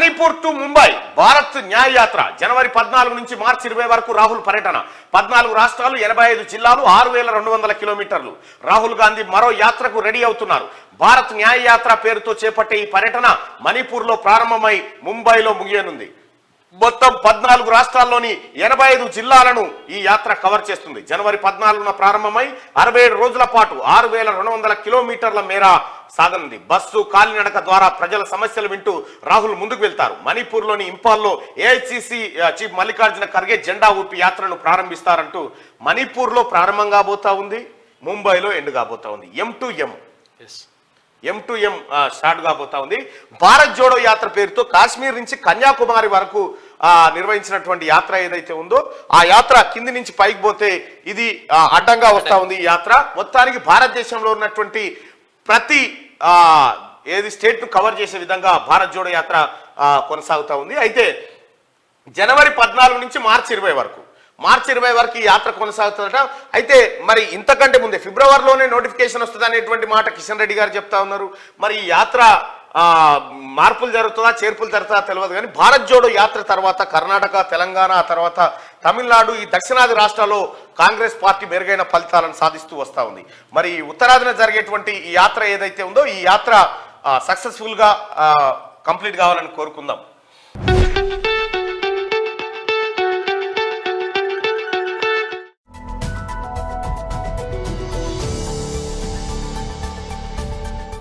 Manipur to Mumbai Bharat న్యాయ యాత్ర జనవరి 14 నుంచి మార్చి 20 వరకు రాహుల్ పర్యటన. 14 రాష్ట్రాలు, 85 జిల్లాలు, 6200 కిలోమీటర్లు. రాహుల్ గాంధీ మరో యాత్రకు రెడీ అవుతున్నారు. భారత్ న్యాయ యాత్ర పేరుతో చేపట్టే ఈ పర్యటన మణిపూర్లో ప్రారంభమై ముంబైలో ముగియనుంది. మొత్తం 14 రాష్ట్రాల్లోని 85 జిల్లాలను ఈ యాత్ర కవర్ చేస్తుంది. జనవరి 14న ప్రారంభమై 67 రోజుల పాటు 6200 కిలోమీటర్ల మేర సాగనుంది. బస్సు, కాలినడక ద్వారా ప్రజల సమస్యలు వింటూ రాహుల్ ముందుకు వెళ్తారు. మణిపూర్లోని ఇంపాల్లో ఏఐసిసి చీఫ్ మల్లికార్జున ఖర్గే జెండా ఊపి యాత్రను ప్రారంభిస్తారంటూ మణిపూర్లో ప్రారంభం కాబోతా ఉంది, ముంబైలో ఎండ్ కాబోతా ఉంది. ఎం టు ఎం స్టార్ట్ కాబోతా ఉంది. భారత్ జోడో యాత్ర పేరుతో కాశ్మీర్ నుంచి కన్యాకుమారి వరకు నిర్వహించినటువంటి యాత్ర ఏదైతే ఉందో ఆ యాత్ర కింది నుంచి పైకి పోతే ఇది అడ్డంగా వస్తా ఉంది. ఈ యాత్ర మొత్తానికి భారతదేశంలో ఉన్నటువంటి ప్రతి ఏది స్టేట్ ను కవర్ చేసే విధంగా భారత్ జోడో యాత్ర కొనసాగుతా ఉంది. అయితే జనవరి 14 నుంచి మార్చి 20 వరకు ఈ యాత్ర కొనసాగుతుందట. అయితే మరి ఇంతకంటే ముందే ఫిబ్రవరిలోనే నోటిఫికేషన్ వస్తుంది అనేటువంటి మాట కిషన్ రెడ్డి గారు చెప్తా ఉన్నారు. మరి ఈ యాత్ర మార్పులు జరుగుతుందా, చేర్పులు జరుగుతుందా తెలియదు. కానీ భారత్ జోడో యాత్ర తర్వాత కర్ణాటక, తెలంగాణ, ఆ తర్వాత తమిళనాడు, ఈ దక్షిణాది రాష్ట్రాల్లో కాంగ్రెస్ పార్టీ మెరుగైన ఫలితాలను సాధిస్తూ వస్తూ ఉంది. మరి ఉత్తరాదిన జరిగేటువంటి ఈ యాత్ర ఏదైతే ఉందో ఈ యాత్ర సక్సెస్ఫుల్గా కంప్లీట్ కావాలని కోరుకుందాం.